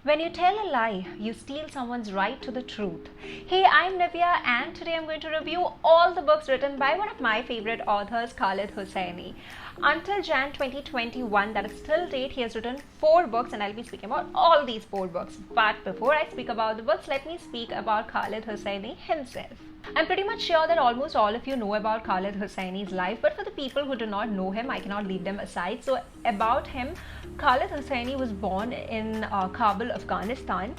When you tell a lie, you steal someone's right to the truth. Hey, I'm Nivya, and today I'm going to review all the books written by one of my favorite authors, Khaled Hosseini. Until Jan 2021, that is till date, he has written 4 books, and I'll be speaking about all these 4 books. But before I speak about the books, let me speak about Khaled Hosseini himself. I'm pretty much sure that almost all of you know about Khaled Hosseini's life, but for the people who do not know him, I cannot leave them aside. So, about him, Khaled Hosseini was born in Kabul, Afghanistan.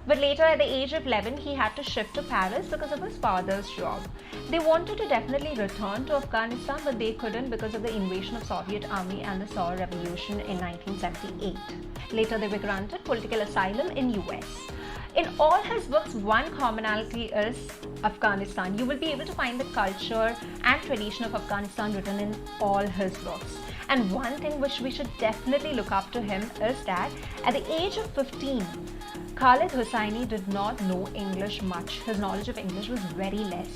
But later, at the age of 11, he had to shift to Paris because of his father's job. They wanted to definitely return to Afghanistan, but they couldn't because of the invasion of Soviet army and the Saur Revolution in 1978. Later, they were granted political asylum in US. In all his books, one commonality is Afghanistan. You will be able to find the culture and tradition of Afghanistan written in all his books. And one thing which we should definitely look up to him is that at the age of 15, Khaled Hosseini did not know English much. His knowledge of English was very less.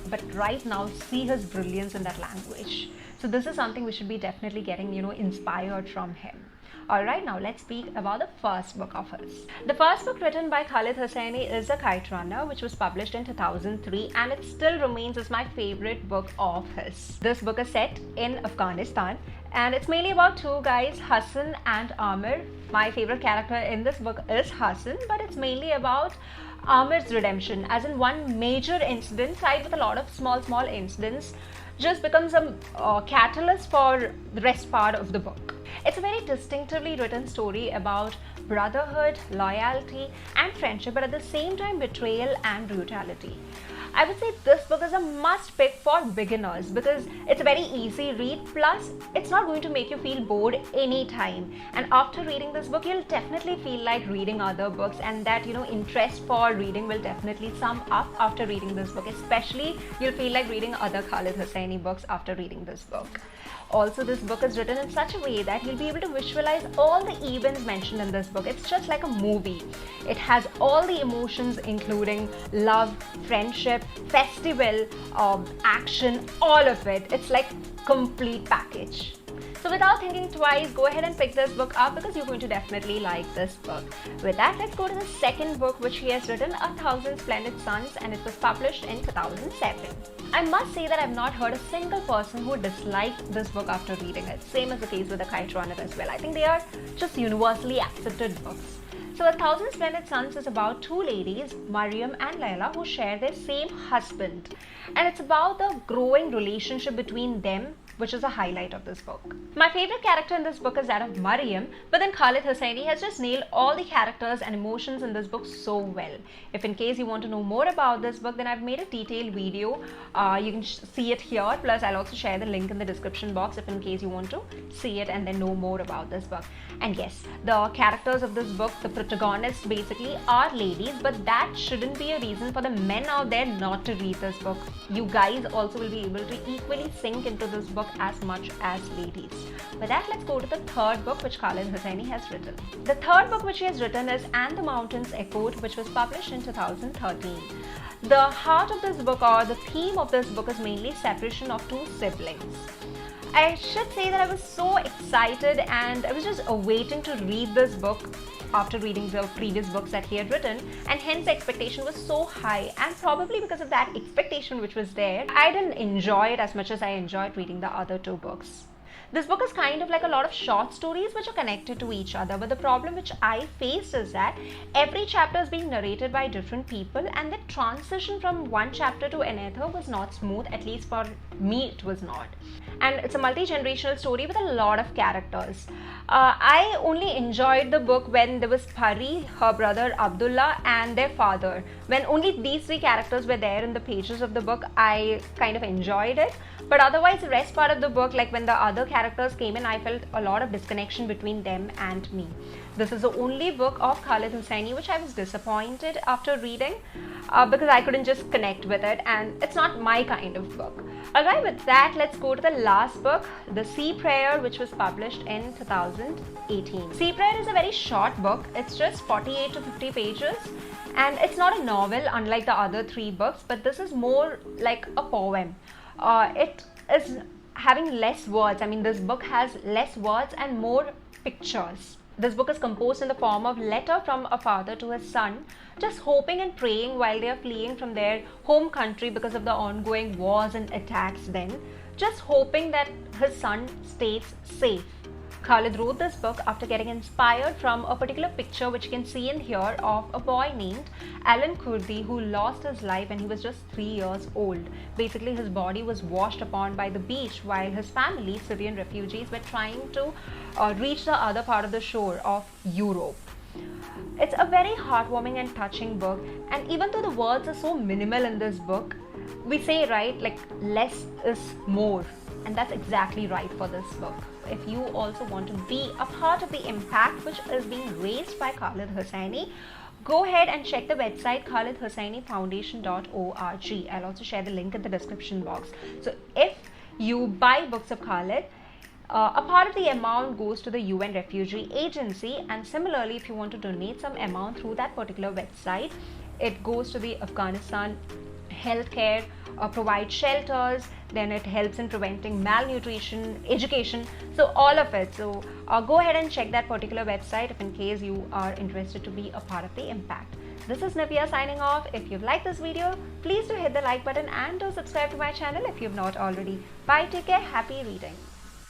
But right now, see his brilliance in that language. So this is something we should be definitely getting, inspired from him. Alright, now let's speak about the first book of his. The first book written by Khaled Hosseini is The Kite Runner, which was published in 2003, and it still remains as my favorite book of his. This book is set in Afghanistan, and it's mainly about 2 guys, Hassan and Amir. My favorite character in this book is Hassan, but it's mainly about Amir's redemption, as in one major incident tied with a lot of small incidents just becomes a catalyst for the rest part of the book. It's a very distinctively written story about brotherhood, loyalty, and friendship, but at the same time betrayal and brutality. I would say this book is a must pick for beginners because it's a very easy read, plus it's not going to make you feel bored anytime. And after reading this book, you'll definitely feel like reading other books, and that interest for reading will definitely sum up after reading this book. Especially you'll feel like reading other Khaled Hosseini books after reading this book. Also, this book is written in such a way that you'll be able to visualize all the events mentioned in this book. It's just like a movie. It has all the emotions, including love, friendship, festival, action, all of it. It's like complete package. So without thinking twice, go ahead and pick this book up because you're going to definitely like this book. With that, let's go to the second book which he has written, A Thousand Splendid Suns, and it was published in 2007. I must say that I've not heard a single person who disliked this book after reading it. Same as the case with The Kite Runner as well. I think they are just universally accepted books. So A Thousand Splendid Suns is about 2 ladies, Mariam and Layla, who share their same husband. And it's about the growing relationship between them, which is a highlight of this book. My favorite character in this book is that of Mariam, but then Khaled Hosseini has just nailed all the characters and emotions in this book so well. If in case you want to know more about this book, then I've made a detailed video. You can see it here, plus I'll also share the link in the description box if in case you want to see it and then know more about this book. And yes, the characters of this book, the protagonists basically are ladies, but that shouldn't be a reason for the men out there not to read this book. You guys also will be able to equally sink into this book as much as ladies. With that, let's go to the third book which Khaled Hosseini has written. The third book which he has written is And the Mountains Echoed, which was published in 2013. The heart of this book, or the theme of this book, is mainly separation of 2 siblings. I should say that I was so excited and I was just awaiting to read this book after reading the previous books that he had written, and hence the expectation was so high, and probably because of that expectation which was there, I didn't enjoy it as much as I enjoyed reading the other 2 books. This book is kind of like a lot of short stories which are connected to each other, but the problem which I faced is that every chapter is being narrated by different people, and the transition from one chapter to another was not smooth, at least for me it was not. And it's a multi-generational story with a lot of characters. I only enjoyed the book when there was Pari, her brother Abdullah, and their father. When only these 3 characters were there in the pages of the book, I kind of enjoyed it. But otherwise, the rest part of the book, like when the other characters came in, I felt a lot of disconnection between them and me. This is the only book of Khaled Hosseini which I was disappointed after reading because I couldn't just connect with it, and it's not my kind of book. Alright, with that, let's go to the last book, The Sea Prayer, which was published in 2018. Sea Prayer is a very short book. It's just 48 to 50 pages, and it's not a novel unlike the other 3 books, but this is more like a poem. It is having less words. I mean, this book has less words and more pictures. This book is composed in the form of letter from a father to his son, just hoping and praying while they are fleeing from their home country because of the ongoing wars and attacks then, just hoping that his son stays safe. Khalid wrote this book after getting inspired from a particular picture which you can see in here of a boy named Alan Kurdi who lost his life when he was just 3 years old. Basically, his body was washed upon by the beach while his family, Syrian refugees, were trying to reach the other part of the shore of Europe. It's a very heartwarming and touching book, and even though the words are so minimal in this book, we say, right, like less is more, and that's exactly right for this book. If you also want to be a part of the impact which is being raised by Khalid Hosseini, go ahead and check the website khalidhosseinifoundation.org. I'll also share the link in the description box. So if you buy books of Khalid, a part of the amount goes to the UN Refugee Agency, and similarly, if you want to donate some amount through that particular website, it goes to the Afghanistan healthcare, provide shelters, then it helps in preventing malnutrition, education, so all of it. So go ahead and check that particular website if in case you are interested to be a part of the impact. This is Navya signing off. If you've liked this video, please do hit the like button and do subscribe to my channel if you've not already. Bye, take care, happy reading.